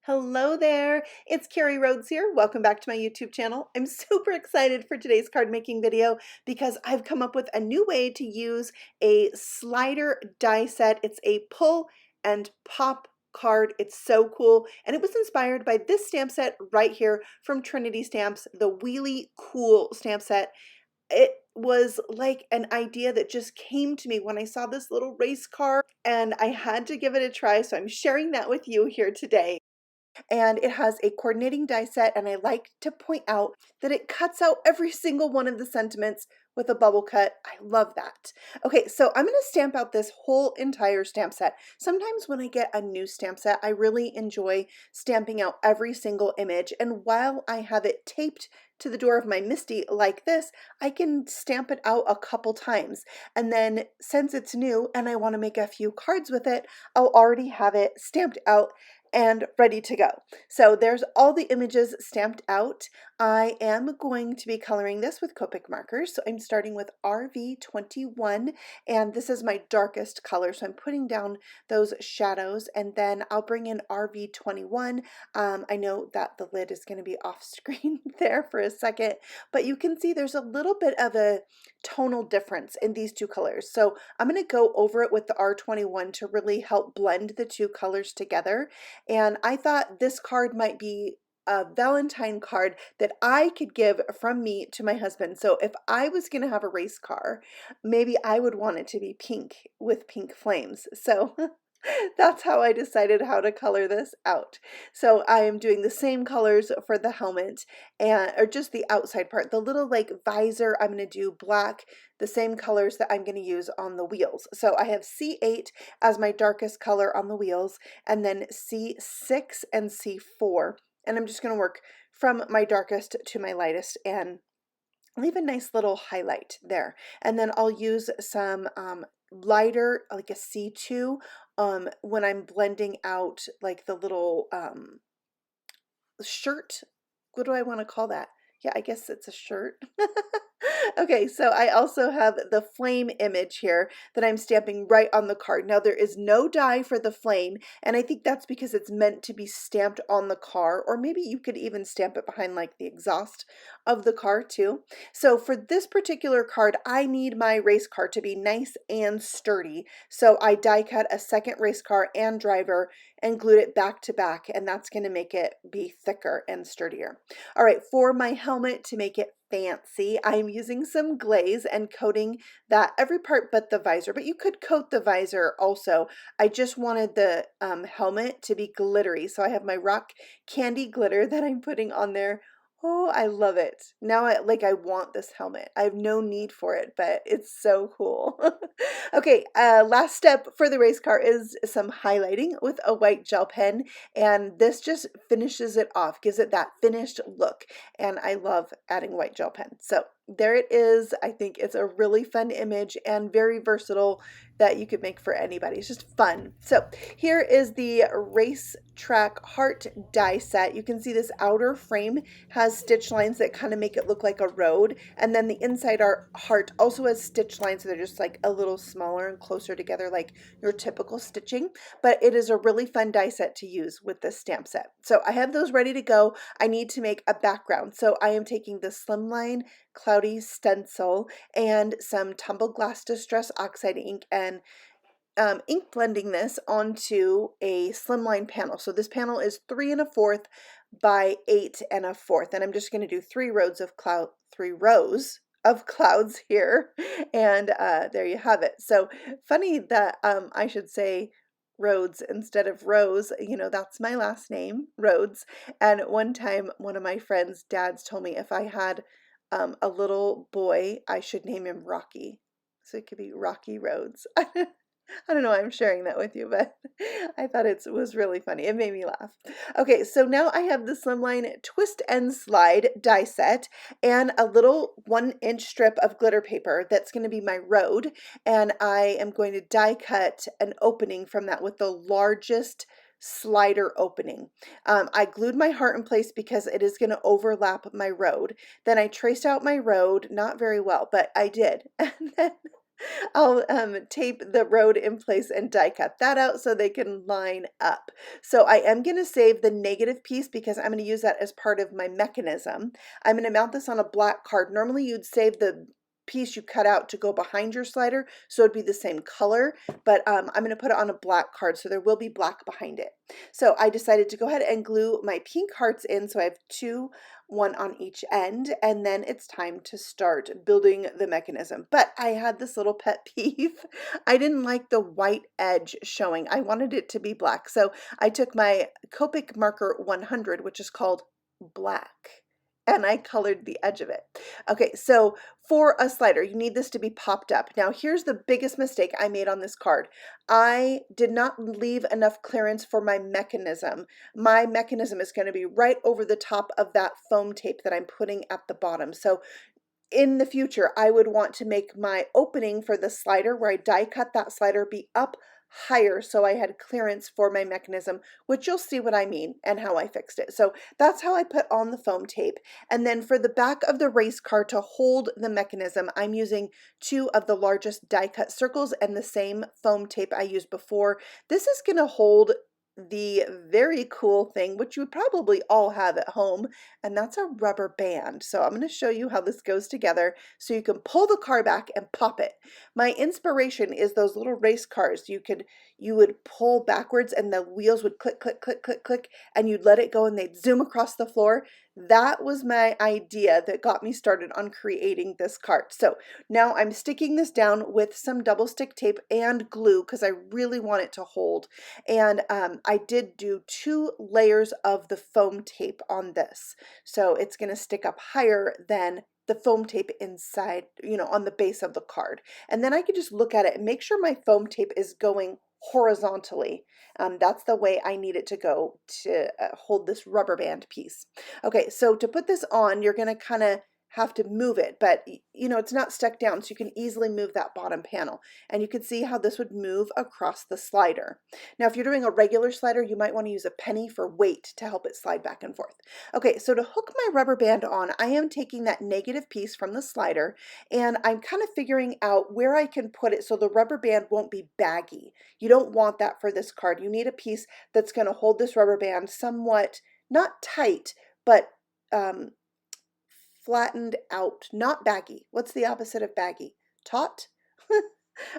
Hello there, it's Carrie Rhodes here. Welcome back to my YouTube channel. I'm super excited for today's card making video because I've come up with a new way to use a slider die set. It's a pull and pop card. It's so cool, and it was inspired by this stamp set right here from Trinity Stamps, the Wheelie Cool stamp set. It was like an idea that just came to me when I saw this little race car, and I had to give it a try, so I'm sharing that with you here today. And it has a coordinating die set, and I like to point out that it cuts out every single one of the sentiments with a bubble cut. I love that. Okay, so I'm going to stamp out this whole entire stamp set. Sometimes when I get a new stamp set, I really enjoy stamping out every single image, and while I have it taped to the door of my Misty like this, I can stamp it out a couple times, and then since it's new and I want to make a few cards with it, I'll already have it stamped out and ready to go. So there's all the images stamped out. I am going to be coloring this with Copic markers. So I'm starting with RV21, and this is my darkest color. So I'm putting down those shadows, and then I'll bring in RV21. I know that the lid is going to be off screen there for a second, but you can see there's a little bit of a tonal difference in these two colors. So I'm going to go over it with the R21 to really help blend the two colors together. And I thought this card might be a Valentine card that I could give from me to my husband. So if I was going to have a race car, maybe I would want it to be pink with pink flames. So that's how I decided how to color this out. So I am doing the same colors for the helmet, or just the outside part. The little like visor, I'm going to do black, the same colors that I'm going to use on the wheels. So I have C8 as my darkest color on the wheels, and then C6 and C4. And I'm just going to work from my darkest to my lightest and leave a nice little highlight there. And then I'll use some lighter, like a C2, when I'm blending out like the little shirt. What do I want to call that? Yeah, I guess it's a shirt. Okay, so I also have the flame image here that I'm stamping right on the card. Now there is no die for the flame, and I think that's because it's meant to be stamped on the car, or maybe you could even stamp it behind like the exhaust of the car too. So for this particular card, I need my race car to be nice and sturdy. So I die cut a second race car and driver and glued it back to back, and that's going to make it be thicker and sturdier. All right, for my helmet, to make it fancy, I'm using some glaze and coating that every part but the visor, but you could coat the visor also. I just wanted the helmet to be glittery, so I have my rock candy glitter that I'm putting on there. Oh, I love it. Now I want this helmet. I have no need for it, but it's so cool. Okay, last step for the race car is some highlighting with a white gel pen, and this just finishes it off, gives it that finished look, and I love adding white gel pen. So there it is. I think it's a really fun image and very versatile that you could make for anybody. It's just fun. So here is the Racetrack Heart Die Set. You can see this outer frame has stitch lines that kind of make it look like a road, and then the inside heart also has stitch lines, so they're just like a little smaller and closer together like your typical stitching. But it is a really fun die set to use with this stamp set. So I have those ready to go. I need to make a background, so I am taking the Slimline Cloudy Stencil and some Tumbled Glass Distress Oxide ink and ink blending this onto a Slimline panel. So this panel is 3 1/4 by 8 1/4, and I'm just going to do 3 rows of clouds here, and there you have it. So funny that I should say Rhodes instead of Rose. You know, that's my last name, Rhodes. And one time one of my friends' dads told me if I had a little boy, I should name him Rocky. So it could be Rocky Rhodes. I don't know why I'm sharing that with you, but I thought it was really funny. It made me laugh. Okay, so now I have the Slimline Twist and Slide die set and a little 1-inch strip of glitter paper that's going to be my road, and I am going to die cut an opening from that with the largest slider opening. I glued my heart in place because it is going to overlap my road. Then I traced out my road, not very well, but I did. And then I'll tape the road in place and die cut that out so they can line up. So I am going to save the negative piece because I'm going to use that as part of my mechanism. I'm going to mount this on a black card. Normally you'd save the piece you cut out to go behind your slider so it'd be the same color, but I'm going to put it on a black card so there will be black behind it. So I decided to go ahead and glue my pink hearts in, so I have two, one on each end, and then it's time to start building the mechanism. But I had this little pet peeve. I didn't like the white edge showing. I wanted it to be black. So I took my Copic marker 100, which is called black, and I colored the edge of it. Okay, so for a slider, you need this to be popped up. Now, here's the biggest mistake I made on this card. I did not leave enough clearance for my mechanism. My mechanism is going to be right over the top of that foam tape that I'm putting at the bottom. So in the future, I would want to make my opening for the slider where I die cut that slider be up higher so I had clearance for my mechanism, which you'll see what I mean and how I fixed it. So that's how I put on the foam tape. And then for the back of the race car to hold the mechanism, I'm using two of the largest die cut circles and the same foam tape I used before. This is going to hold the very cool thing, which you would probably all have at home, and that's a rubber band. So I'm going to show you how this goes together so you can pull the car back and pop it. My inspiration is those little race cars. You would pull backwards and the wheels would click, click, click, click, click, and you'd let it go and they'd zoom across the floor. That was my idea that got me started on creating this cart. So now I'm sticking this down with some double stick tape and glue because I really want it to hold. And I did do 2 layers of the foam tape on this. So it's going to stick up higher than the foam tape inside, on the base of the card. And then I can just look at it and make sure my foam tape is going horizontally. That's the way I need it to go to hold this rubber band piece. Okay, so to put this on, you're going to kind of have to move it, but it's not stuck down, so you can easily move that bottom panel. And you can see how this would move across the slider. Now, if you're doing a regular slider, you might want to use a penny for weight to help it slide back and forth. Okay, so to hook my rubber band on, I am taking that negative piece from the slider, and I'm kind of figuring out where I can put it so the rubber band won't be baggy. You don't want that for this card. You need a piece that's going to hold this rubber band somewhat, not tight, but flattened out, not baggy. What's the opposite of baggy? Taut?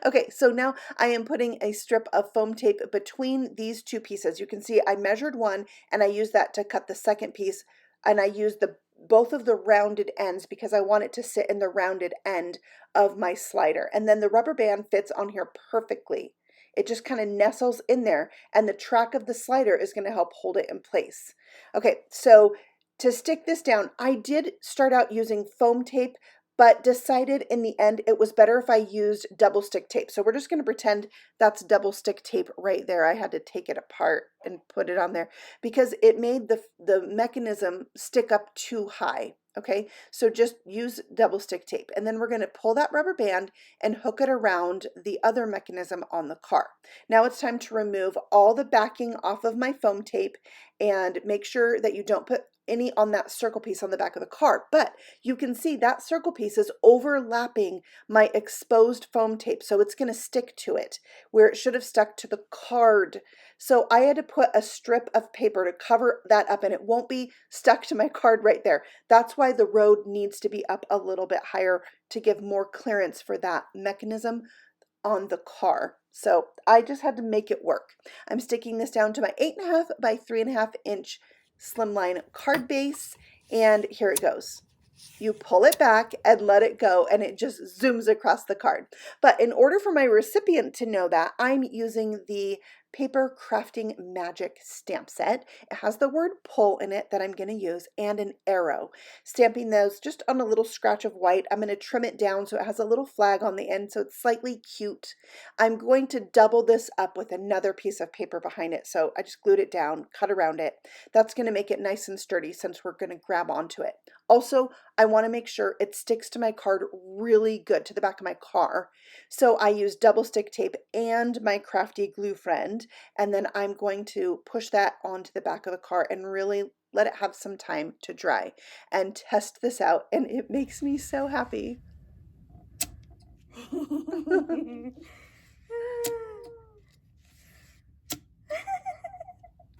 Okay, so now I am putting a strip of foam tape between these 2 pieces. You can see I measured one and I used that to cut the second piece, and I used both of the rounded ends because I want it to sit in the rounded end of my slider. And then the rubber band fits on here perfectly. It just kind of nestles in there, and the track of the slider is going to help hold it in place. Okay, so to stick this down, I did start out using foam tape, but decided in the end it was better if I used double stick tape. So we're just going to pretend that's double stick tape right there. I had to take it apart and put it on there because it made the mechanism stick up too high. Okay, so just use double stick tape, and then we're going to pull that rubber band and hook it around the other mechanism on the car. Now it's time to remove all the backing off of my foam tape and make sure that you don't put any on that circle piece on the back of the car, but you can see that circle piece is overlapping my exposed foam tape, so it's going to stick to it where it should have stuck to the card. So I had to put a strip of paper to cover that up, and it won't be stuck to my card right there. That's why the road needs to be up a little bit higher to give more clearance for that mechanism on the car. So I just had to make it work. I'm sticking this down to my 8.5 by 3.5 inch Slimline card base, and here it goes. You pull it back and let it go, and it just zooms across the card. But in order for my recipient to know that, I'm using the Papercrafting Magic stamp set. It has the word pull in it that I'm going to use and an arrow. Stamping those just on a little scratch of white. I'm going to trim it down so it has a little flag on the end so it's slightly cute. I'm going to double this up with another piece of paper behind it. So I just glued it down, cut around it. That's going to make it nice and sturdy since we're going to grab onto it. Also, I want to make sure it sticks to my card really good to the back of my car. So I use double stick tape and my Crafty Gluefriend, and then I'm going to push that onto the back of the car and really let it have some time to dry and test this out, and it makes me so happy.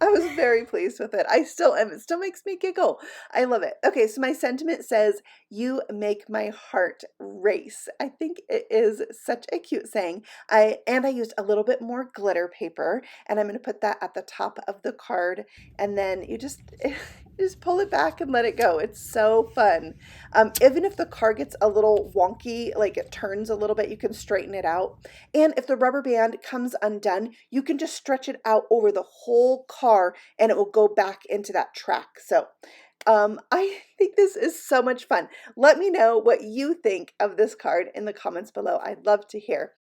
I was very pleased with it. I still am. It still makes me giggle. I love it. Okay, so my sentiment says, "You make my heart race." I think it is such a cute saying. I used a little bit more glitter paper, and I'm going to put that at the top of the card, and then you just just pull it back and let it go. It's so fun. Even if the card gets a little wonky, like it turns a little bit, you can straighten it out. And if the rubber band comes undone, you can just stretch it out over the whole car and it will go back into that track. So I think this is so much fun. Let me know what you think of this card in the comments below. I'd love to hear.